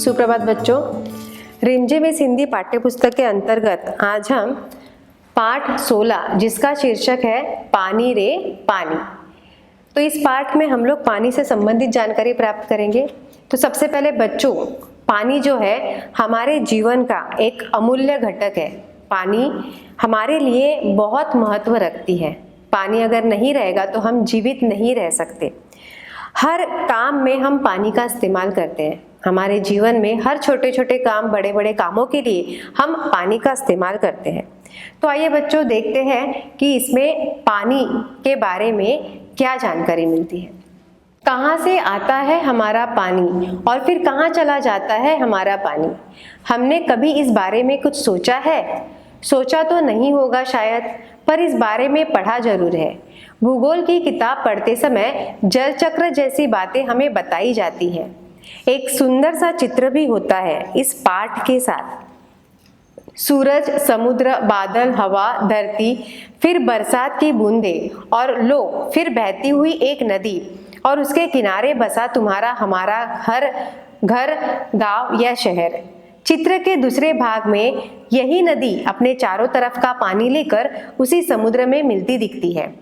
सुप्रभात बच्चों। रिमझिम इस हिंदी पाठ्यपुस्तक के अंतर्गत आज हम पाठ 16 जिसका शीर्षक है पानी रे पानी। तो इस पाठ में हम लोग पानी से संबंधित जानकारी प्राप्त करेंगे। तो सबसे पहले बच्चों, पानी जो है हमारे जीवन का एक अमूल्य घटक है। पानी हमारे लिए बहुत महत्व रखती है। पानी अगर नहीं रहेगा तो हम जीवित नहीं रह सकते। हर काम में हम पानी का इस्तेमाल करते हैं। हमारे जीवन में हर छोटे छोटे काम, बड़े बड़े कामों के लिए हम पानी का इस्तेमाल करते हैं। तो आइए बच्चों देखते हैं कि इसमें पानी के बारे में क्या जानकारी मिलती है। कहाँ से आता है हमारा पानी और फिर कहाँ चला जाता है हमारा पानी। हमने कभी इस बारे में कुछ सोचा है? सोचा तो नहीं होगा शायद, पर इस बारे में पढ़ा जरूर है। भूगोल की किताब पढ़ते समय जल चक्र जैसी बातें हमें बताई जाती हैं। एक सुंदर सा चित्र भी होता है इस पाठ के साथ। सूरज, समुद्र, बादल, हवा, धरती, फिर बरसात की बूंदें और लो, फिर बहती हुई एक नदी और उसके किनारे बसा तुम्हारा हमारा हर घर, गांव या शहर। चित्र के दूसरे भाग में यही नदी अपने चारों तरफ का पानी लेकर उसी समुद्र में मिलती दिखती है।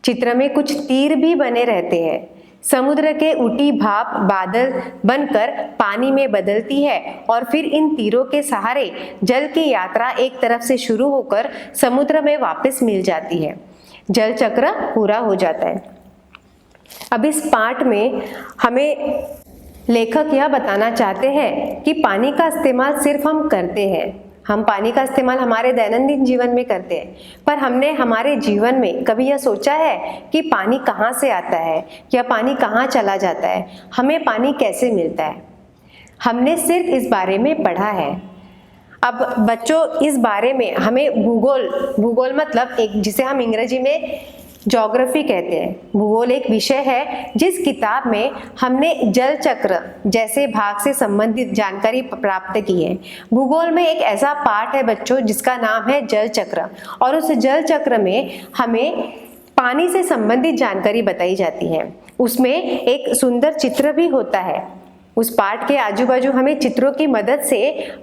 चित्र में कुछ तीर भी बने रहते हैं। समुद्र के ऊटी भाप बादल बनकर पानी में बदलती है और फिर इन तीरों के सहारे जल की यात्रा एक तरफ से शुरू होकर समुद्र में वापस मिल जाती है। जल चक्र पूरा हो जाता है। अब इस पाठ में हमें लेखक यह बताना चाहते हैं कि पानी का इस्तेमाल सिर्फ हम करते हैं। हम पानी का इस्तेमाल हमारे दैनंदिन जीवन में करते हैं, पर हमने हमारे जीवन में कभी यह सोचा है कि पानी कहाँ से आता है या पानी कहाँ चला जाता है, हमें पानी कैसे मिलता है? हमने सिर्फ इस बारे में पढ़ा है। अब बच्चों इस बारे में हमें भूगोल मतलब एक जिसे हम अंग्रेजी में ज्योग्राफी कहते हैं। भूगोल एक विषय है जिस किताब में हमने जल चक्र जैसे भाग से संबंधित जानकारी प्राप्त की है। भूगोल में एक ऐसा पाठ है बच्चों जिसका नाम है जल चक्र, और उस जल चक्र में हमें पानी से संबंधित जानकारी बताई जाती है। उसमें एक सुंदर चित्र भी होता है। उस पाठ के आजू बाजू हमें चित्रों की मदद से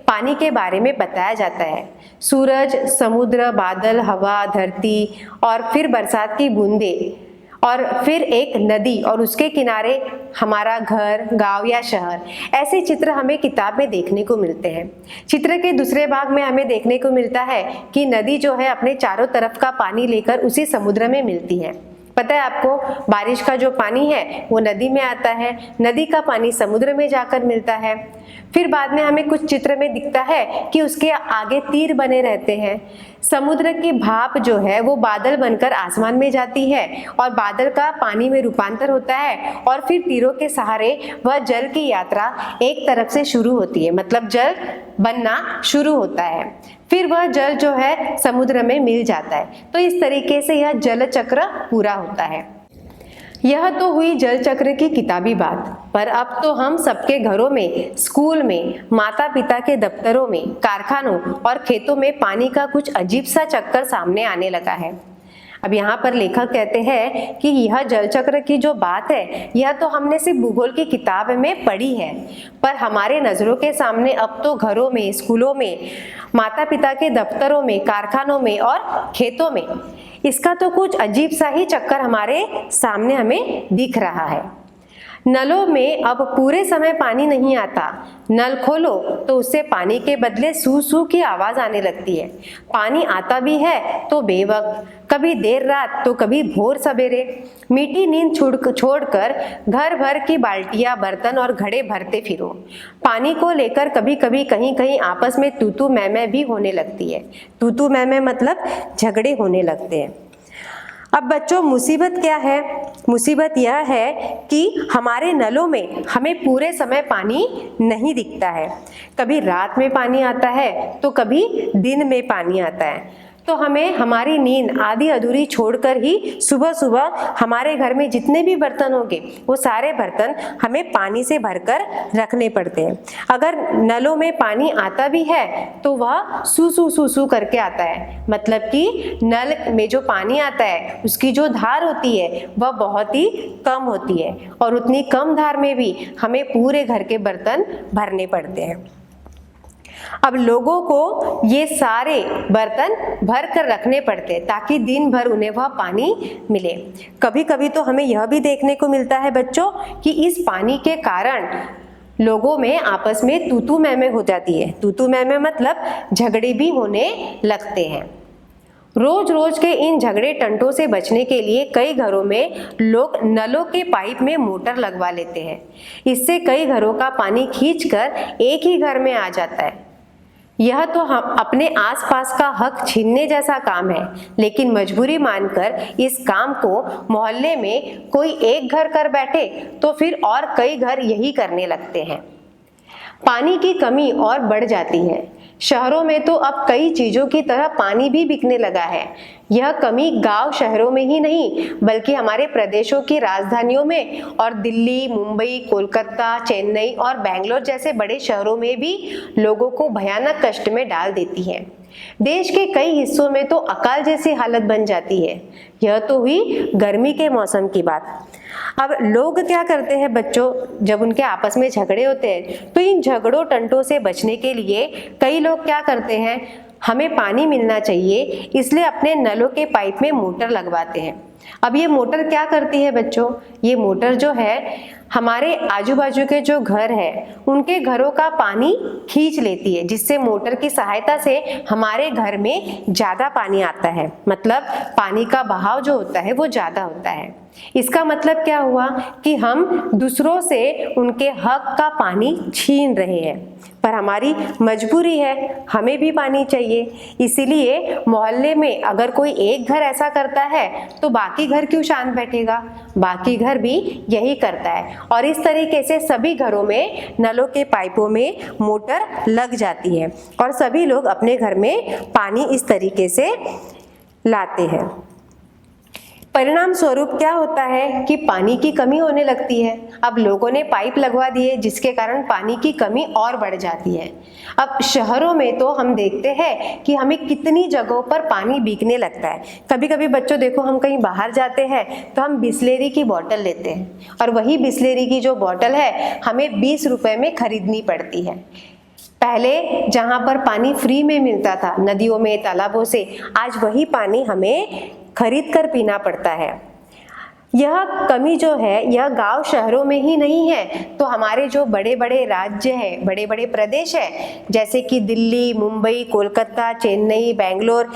पानी के बारे में बताया जाता है। सूरज, समुद्र, बादल, हवा, धरती और फिर बरसात की बूंदें और फिर एक नदी और उसके किनारे हमारा घर, गांव या शहर, ऐसे चित्र हमें किताब में देखने को मिलते हैं। चित्र के दूसरे भाग में हमें देखने को मिलता है कि नदी जो है अपने चारों तरफ का पानी लेकर उसी समुद्र में मिलती है। पता है आपको, बारिश का जो पानी है वो नदी में आता है, नदी का पानी समुद्र में जाकर मिलता है। फिर बाद में हमें कुछ चित्र में दिखता है कि उसके आगे तीर बने रहते हैं। समुद्र की भाप जो है वो बादल बनकर आसमान में जाती है और बादल का पानी में रूपांतर होता है और फिर तीरों के सहारे वह जल की यात्रा एक तरफ से शुरू होती है, मतलब जल बनना शुरू होता है। फिर वह जल जो है समुद्र में मिल जाता है। तो इस तरीके से यह जल चक्र पूरा होता है। यह तो हुई जल चक्र की किताबी बात, पर अब तो हम सबके घरों में, स्कूल में, माता पिता के दफ्तरों में, कारखानों और खेतों में पानी का कुछ अजीब सा चक्कर सामने आने लगा है। अब यहाँ पर लेखक कहते हैं कि यह जल चक्र की जो बात है यह तो हमने सिर्फ भूगोल की किताब में पढ़ी है, पर हमारे नज़रों के सामने अब तो घरों में, स्कूलों में, माता पिता के दफ्तरों में, कारखानों में और खेतों में इसका तो कुछ अजीब सा ही चक्कर हमारे सामने हमें दिख रहा है। नलों में अब पूरे समय पानी नहीं आता। नल खोलो तो उससे पानी के बदले सू सू की आवाज आने लगती है। पानी आता भी है तो बेवक्त, कभी देर रात तो कभी भोर सवेरे। मीठी नींद छोड़कर घर भर की बाल्टियां, बर्तन और घड़े भरते फिरो। पानी को लेकर कभी कभी कहीं कहीं आपस में तू तू मैं भी होने लगती है। तू तू मैं मतलब झगड़े होने लगते हैं। अब बच्चों मुसीबत क्या है? मुसीबत यह है कि हमारे नलों में हमें पूरे समय पानी नहीं दिखता है। कभी रात में पानी आता है तो कभी दिन में पानी आता है। तो हमें हमारी नींद आधी अधूरी छोड़कर ही सुबह सुबह हमारे घर में जितने भी बर्तन होंगे वो सारे बर्तन हमें पानी से भरकर रखने पड़ते हैं। अगर नलों में पानी आता भी है तो वह सू करके आता है, मतलब कि नल में जो पानी आता है उसकी जो धार होती है वह बहुत ही कम होती है और उतनी कम धार में भी हमें पूरे घर के बर्तन भरने पड़ते हैं। अब लोगों को ये सारे बर्तन भर कर रखने पड़ते हैं ताकि दिन भर उन्हें वह पानी मिले। कभी कभी तो हमें यह भी देखने को मिलता है बच्चों कि इस पानी के कारण लोगों में आपस में तू मैं हो जाती है। तू मैं मतलब झगड़े भी होने लगते हैं। रोज रोज के इन झगड़े टंटों से बचने के लिए कई घरों में लोग नलों के पाइप में मोटर लगवा लेते हैं। इससे कई घरों का पानी खींचकर एक ही घर में आ जाता है। यह तो हम अपने आसपास का हक छीनने जैसा काम है, लेकिन मजबूरी मानकर इस काम को मोहल्ले में कोई एक घर कर बैठे तो फिर और कई घर यही करने लगते हैं। पानी की कमी और बढ़ जाती है। शहरों में तो अब कई चीजों की तरह पानी भी बिकने लगा है। यह कमी गांव शहरों में ही नहीं बल्कि हमारे प्रदेशों की राजधानियों में और दिल्ली, मुंबई, कोलकाता, चेन्नई और बेंगलोर जैसे बड़े शहरों में भी लोगों को भयानक कष्ट में डाल देती है। देश के कई हिस्सों में तो अकाल जैसी हालत बन जाती है। यह तो हुई गर्मी के मौसम की बात। अब लोग क्या करते हैं बच्चों, जब उनके आपस में झगड़े होते हैं तो इन झगड़ों टंटों से बचने के लिए कई लोग क्या करते हैं, हमें पानी मिलना चाहिए इसलिए अपने नलों के पाइप में मोटर लगवाते हैं। अब ये मोटर क्या करती है बच्चों, ये मोटर जो है हमारे आजू बाजू के जो घर है उनके घरों का पानी खींच लेती है, जिससे मोटर की सहायता से हमारे घर में ज्यादा पानी आता है। मतलब पानी का बहाव जो होता है वो ज्यादा होता है। इसका मतलब क्या हुआ कि हम दूसरों से उनके हक का पानी छीन रहे हैं, पर हमारी मजबूरी है, हमें भी पानी चाहिए। इसीलिए मोहल्ले में अगर कोई एक घर ऐसा करता है तो बाकी घर क्यों शांत बैठेगा, बाकी घर भी यही करता है और इस तरीके से सभी घरों में नलों के पाइपों में मोटर लग जाती है और सभी लोग अपने घर में पानी इस तरीके से लाते हैं। परिणाम स्वरूप क्या होता है कि पानी की कमी होने लगती है। अब लोगों ने पाइप लगवा दिए जिसके कारण पानी की कमी और बढ़ जाती है। अब शहरों में तो हम देखते हैं कि हमें कितनी जगहों पर पानी बिकने लगता है। कभी कभी बच्चों देखो, हम कहीं बाहर जाते हैं तो हम बिस्लेरी की बोतल लेते हैं और वही बिस्लेरी की जो बोतल है हमें 20 रुपए में खरीदनी पड़ती है। पहले जहां पर पानी फ्री में मिलता था नदियों में, तालाबों से, आज वही पानी हमें खरीद कर पीना पड़ता है। यह कमी जो है यह गांव शहरों में ही नहीं है, तो हमारे जो बड़े बड़े राज्य हैं, बड़े बड़े प्रदेश हैं, जैसे कि दिल्ली, मुंबई, कोलकाता, चेन्नई, बेंगलोर,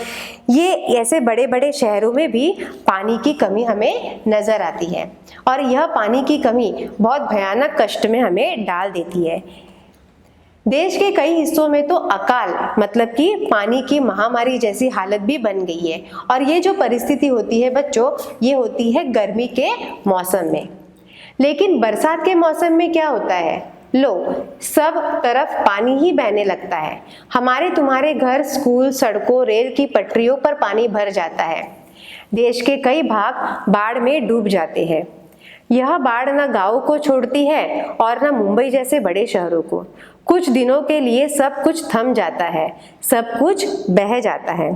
ये ऐसे बड़े बड़े शहरों में भी पानी की कमी हमें नजर आती है और यह पानी की कमी बहुत भयानक कष्ट में हमें डाल देती है। देश के कई हिस्सों में तो अकाल मतलब कि पानी की महामारी जैसी हालत भी बन गई है और ये जो परिस्थिति होती है बच्चों, ये होती है गर्मी के मौसम में। लेकिन बरसात के मौसम में क्या होता है, लो सब तरफ पानी ही बहने लगता है। हमारे तुम्हारे घर, स्कूल, सड़कों, रेल की पटरियों पर पानी भर जाता है। देश के कई भाग बाढ़ में डूब जाते हैं। यह बाढ़ न गाँव को छोड़ती है और न मुंबई जैसे बड़े शहरों को। कुछ दिनों के लिए सब कुछ थम जाता है, सब कुछ बह जाता है।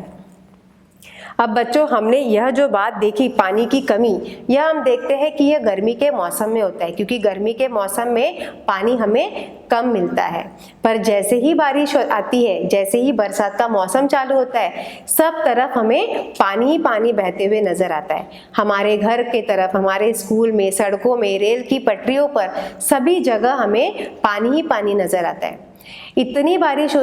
अब बच्चों, हमने यह जो बात देखी पानी की कमी, यह हम देखते हैं कि यह गर्मी के मौसम में होता है, क्योंकि गर्मी के मौसम में पानी हमें कम मिलता है। पर जैसे ही बारिश आती है, जैसे ही बरसात का मौसम चालू होता है, सब तरफ हमें पानी ही पानी बहते हुए नजर आता है। हमारे घर के तरफ, हमारे स्कूल में, सड़कों में, रेल की पटरियों पर, सभी जगह हमें पानी ही पानी नजर आता है। इतनी बारिश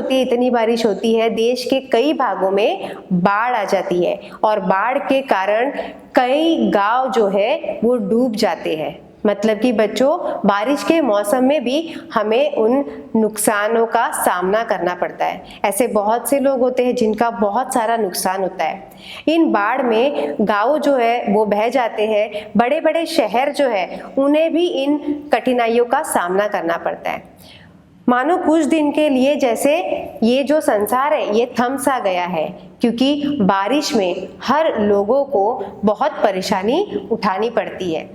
होती है, देश के कई भागों में बाढ़ आ जाती है और बाढ़ के कारण कई गांव जो है वो डूब जाते हैं। मतलब कि बच्चों, बारिश के मौसम में भी हमें उन नुकसानों का सामना करना पड़ता है। ऐसे बहुत से लोग होते हैं जिनका बहुत सारा नुकसान होता है। इन बाढ़ में गांव जो है वो बह जाते हैं, बड़े बड़े शहर जो है उन्हें भी इन कठिनाइयों का सामना करना पड़ता है। मानो कुछ दिन के लिए जैसे ये जो संसार है ये थम सा गया है, क्योंकि बारिश में हर लोगों को बहुत परेशानी उठानी पड़ती है।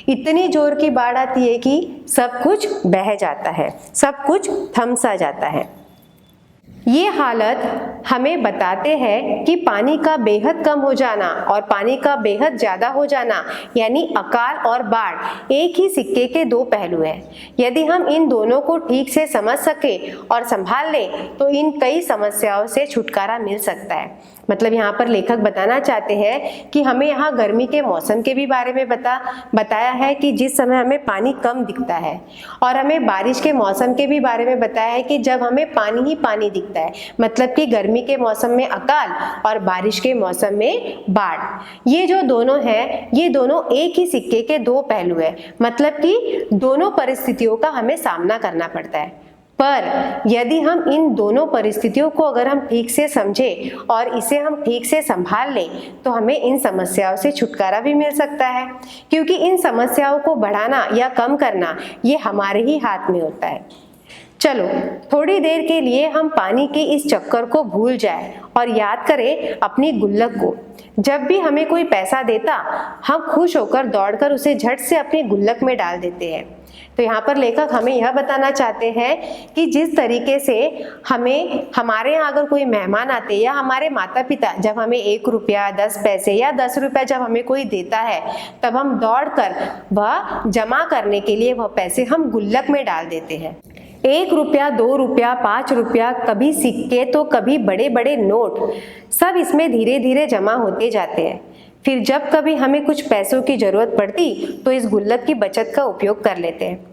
इतनी जोर की बाढ़ आती है कि सब कुछ बह जाता है, सब कुछ थम सा जाता है। ये हालत हमें बताते हैं कि पानी का बेहद कम हो जाना और पानी का बेहद ज़्यादा हो जाना यानी अकाल और बाढ़ एक ही सिक्के के दो पहलू हैं। यदि हम इन दोनों को ठीक से समझ सके और संभाल लें तो इन कई समस्याओं से छुटकारा मिल सकता है। मतलब यहाँ पर लेखक बताना चाहते हैं कि हमें यहाँ गर्मी के मौसम के भी बारे में बताया है कि जिस समय हमें पानी कम दिखता है, और हमें बारिश के मौसम के भी बारे में बताया है कि जब हमें पानी ही पानी दिखता है, मतलब कि गर्मी के मौसम में अकाल और बारिश के मौसम में बाढ़। ये जो दोनों हैं ये दोनों एक ही सिक्के के दो पहलू है, मतलब कि दोनों परिस्थितियों का हमें सामना करना पड़ता है। पर यदि हम इन दोनों परिस्थितियों को अगर हम ठीक से समझें और इसे हम ठीक से संभाल लें तो हमें इन समस्याओं से छुटकारा भी मिल सकता है, क्योंकि इन समस्याओं को बढ़ाना या कम करना ये हमारे ही हाथ में होता है। चलो थोड़ी देर के लिए हम पानी के इस चक्कर को भूल जाएं और याद करें अपनी गुल्लक को। जब भी हमें कोई पैसा देता हम खुश होकर दौड़कर उसे झट से अपनी गुल्लक में डाल देते हैं। तो यहाँ पर लेखक हमें यह बताना चाहते हैं कि जिस तरीके से हमारे यहाँ अगर कोई मेहमान आते या हमारे माता पिता जब हमें 1 रुपया 10 पैसे या 10 रुपया जब हमें कोई देता है तब हम दौड़कर वह जमा करने के लिए वह पैसे हम गुल्लक में डाल देते हैं। 1 रुपया 2 रुपया 5 रुपया, कभी सिक्के तो कभी बड़े बड़े नोट, सब इसमें धीरे धीरे जमा होते जाते हैं। फिर जब कभी हमें कुछ पैसों की जरूरत पड़ती तो इस गुल्लक की बचत का उपयोग कर लेते हैं।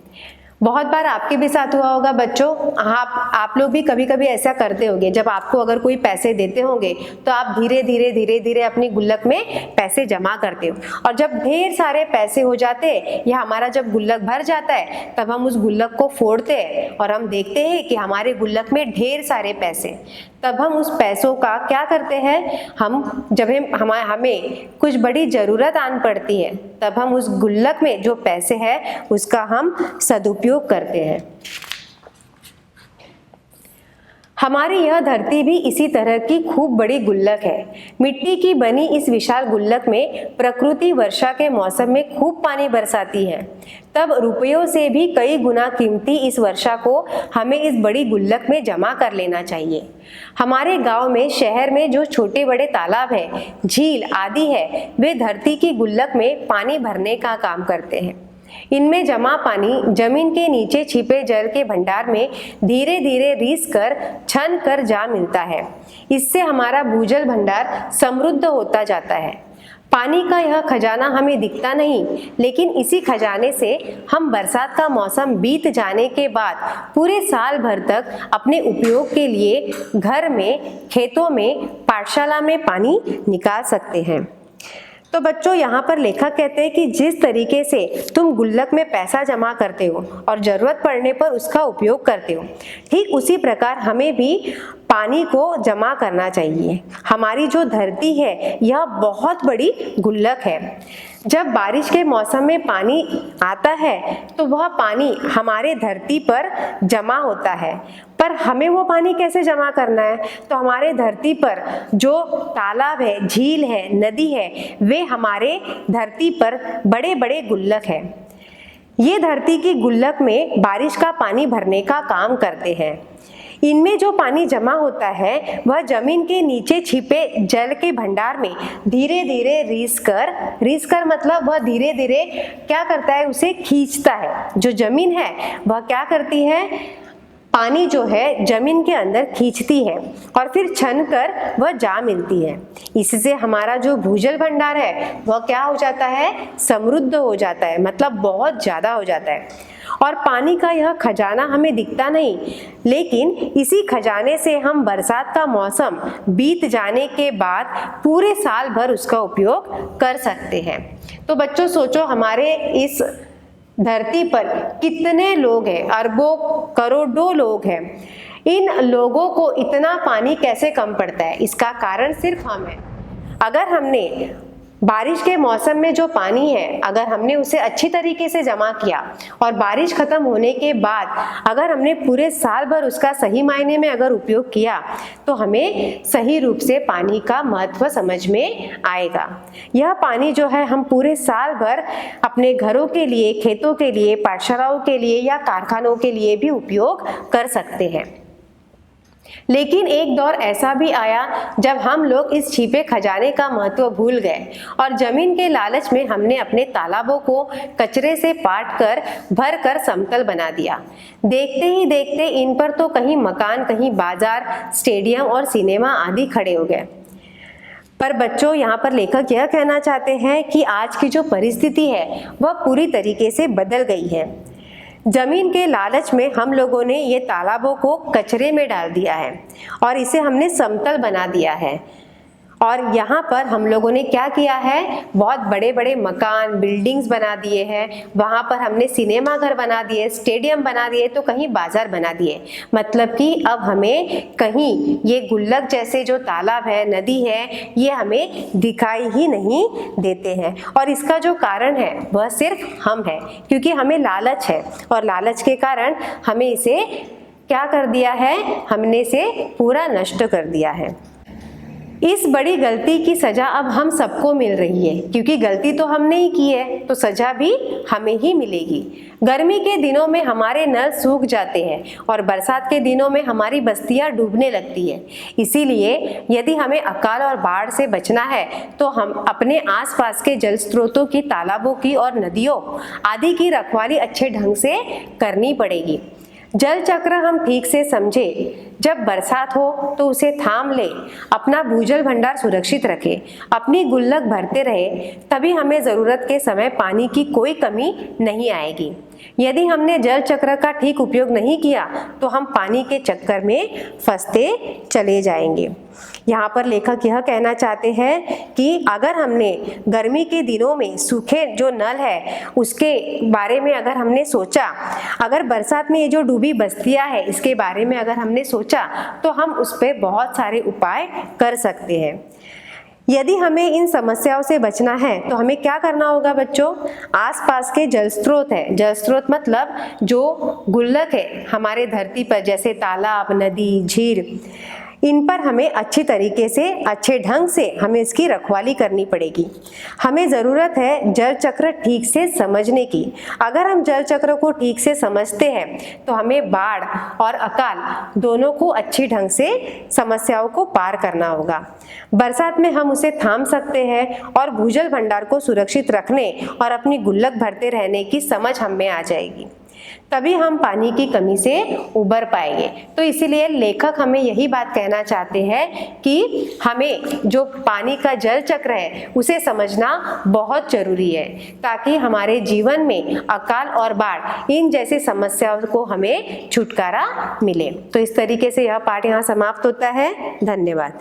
बहुत बार आपके भी साथ हुआ होगा बच्चों, आप लोग भी कभी कभी ऐसा करते होंगे। जब आपको अगर कोई पैसे देते होंगे तो आप धीरे धीरे अपनी गुल्लक में पैसे जमा करते हो, और जब ढेर सारे पैसे हो जाते हैं या हमारा जब गुल्लक भर जाता है तब हम उस गुल्लक को फोड़ते हैं और हम देखते हैं कि हमारे गुल्लक में ढेर सारे पैसे। तब हम उस पैसों का क्या करते हैं, जब हमें कुछ बड़ी ज़रूरत आन पड़ती है तब हम उस गुल्लक में जो पैसे हैं उसका हम सदुपयोग करते हैं। हमारी यह धरती भी इसी तरह की खूब बड़ी गुल्लक है। मिट्टी की बनी इस विशाल गुल्लक में प्रकृति वर्षा के मौसम में खूब पानी बरसाती है। तब रुपयों से भी कई गुना कीमती इस वर्षा को हमें इस बड़ी गुल्लक में जमा कर लेना चाहिए। हमारे गांव में, शहर में जो छोटे बड़े तालाब है, झील आदि है, वे धरती की गुल्लक में पानी भरने का काम करते हैं। इनमें जमा पानी जमीन के नीचे छिपे जल के भंडार में धीरे धीरे रिस कर छन कर जा मिलता है। इससे हमारा भूजल भंडार समृद्ध होता जाता है। पानी का यह खजाना हमें दिखता नहीं, लेकिन इसी खजाने से हम बरसात का मौसम बीत जाने के बाद पूरे साल भर तक अपने उपयोग के लिए घर में, खेतों में, पाठशाला में पानी निकाल सकते हैं। तो बच्चों यहाँ पर लेखक कहते हैं कि जिस तरीके से तुम गुल्लक में पैसा जमा करते हो और ज़रूरत पड़ने पर उसका उपयोग करते हो, ठीक उसी प्रकार हमें भी पानी को जमा करना चाहिए। हमारी जो धरती है यह बहुत बड़ी गुल्लक है। जब बारिश के मौसम में पानी आता है तो वह पानी हमारे धरती पर जमा होता है, पर हमें वो पानी कैसे जमा करना है? तो हमारे धरती पर जो तालाब है, झील है, नदी है, वे हमारे धरती पर बड़े बड़े गुल्लक है। ये धरती की गुल्लक में बारिश का पानी भरने का काम करते हैं। इनमें जो पानी जमा होता है वह जमीन के नीचे छिपे जल के भंडार में धीरे धीरे रिस कर मतलब वह धीरे धीरे क्या करता है, उसे खींचता है। जो जमीन है वह क्या करती है, पानी जो है जमीन के अंदर खींचती है और फिर छन कर वह जा मिलती है। इससे हमारा जो भूजल भंडार है वह क्या हो जाता है, समृद्ध हो जाता है, मतलब बहुत ज़्यादा हो जाता है। और पानी का यह खजाना हमें दिखता नहीं, लेकिन इसी खजाने से हम बरसात का मौसम बीत जाने के बाद पूरे साल भर उसका उपयोग कर सकते हैं। तो बच्चों सोचो, हमारे इस धरती पर कितने लोग हैं, अरबों करोड़ों लोग हैं। इन लोगों को इतना पानी कैसे कम पड़ता है? इसका कारण सिर्फ हम हैं। अगर हमने बारिश के मौसम में जो पानी है अगर हमने उसे अच्छी तरीके से जमा किया और बारिश खत्म होने के बाद अगर हमने पूरे साल भर उसका सही मायने में अगर उपयोग किया तो हमें सही रूप से पानी का महत्व समझ में आएगा। यह पानी जो है हम पूरे साल भर अपने घरों के लिए, खेतों के लिए, पाठशालाओं के लिए या कारखानों के लिए भी उपयोग कर सकते हैं। लेकिन एक दौर ऐसा भी आया जब हम लोग इस छिपे खजाने का महत्व भूल गए और जमीन के लालच में हमने अपने तालाबों को कचरे से पाट कर भर कर समतल बना दिया। देखते ही देखते इन पर तो कहीं मकान, कहीं बाजार, स्टेडियम और सिनेमा आदि खड़े हो गए। पर बच्चों, यहाँ पर लेखक यह कहना चाहते हैं कि आज की जो परिस्थिति है वह पूरी तरीके से बदल गई है। जमीन के लालच में हम लोगों ने ये तालाबों को कचरे में डाल दिया है और इसे हमने समतल बना दिया है। और यहाँ पर हम लोगों ने क्या किया है, बहुत बड़े बड़े मकान, बिल्डिंग्स बना दिए हैं, वहाँ पर हमने सिनेमा घर बना दिए, स्टेडियम बना दिए, तो कहीं बाजार बना दिए। मतलब कि अब हमें कहीं ये गुल्लक जैसे जो तालाब है, नदी है, ये हमें दिखाई ही नहीं देते हैं। और इसका जो कारण है वह सिर्फ हम है, क्योंकि हमें लालच है और लालच के कारण हमें इसे क्या कर दिया है, हमने इसे पूरा नष्ट कर दिया है। इस बड़ी गलती की सजा अब हम सबको मिल रही है, क्योंकि गलती तो हमने ही की है तो सजा भी हमें ही मिलेगी। गर्मी के दिनों में हमारे नल सूख जाते हैं और बरसात के दिनों में हमारी बस्तियां डूबने लगती है। इसीलिए यदि हमें अकाल और बाढ़ से बचना है तो हम अपने आसपास के जल स्रोतों की, तालाबों की और नदियों आदि की रखवाली अच्छे ढंग से करनी पड़ेगी। जल चक्र हम ठीक से समझे, जब बरसात हो तो उसे थाम ले, अपना भूजल भंडार सुरक्षित रखे, अपनी गुल्लक भरते रहे, तभी हमें जरूरत के समय पानी की कोई कमी नहीं आएगी। यदि हमने जल चक्र का ठीक उपयोग नहीं किया तो हम पानी के चक्कर में फंसते चले जाएंगे। यहाँ पर लेखक यह कहना चाहते हैं कि अगर हमने गर्मी के दिनों में सूखे जो नल है उसके बारे में अगर हमने सोचा, अगर बरसात में ये जो डूबी बस्तियां है इसके बारे में अगर हमने सोचा, तो हम उस पर बहुत सारे उपाय कर सकते हैं। यदि हमें इन समस्याओं से बचना है तो हमें क्या करना होगा बच्चों, आसपास के जल स्रोत है, जल स्रोत मतलब जो गुल्लक है हमारे धरती पर, जैसे तालाब, नदी, झील, इन पर हमें अच्छी तरीके से, अच्छे ढंग से हमें इसकी रखवाली करनी पड़ेगी। हमें ज़रूरत है जल चक्र ठीक से समझने की। अगर हम जल चक्र को ठीक से समझते हैं तो हमें बाढ़ और अकाल दोनों को अच्छी ढंग से समस्याओं को पार करना होगा। बरसात में हम उसे थाम सकते हैं और भूजल भंडार को सुरक्षित रखने और अपनी गुल्लक भरते रहने की समझ हम में आ जाएगी, तभी हम पानी की कमी से उबर पाएंगे। तो इसीलिए लेखक हमें यही बात कहना चाहते हैं कि हमें जो पानी का जल चक्र है उसे समझना बहुत जरूरी है, ताकि हमारे जीवन में अकाल और बाढ़ इन जैसी समस्याओं को हमें छुटकारा मिले। तो इस तरीके से यह पाठ यहाँ समाप्त होता है। धन्यवाद।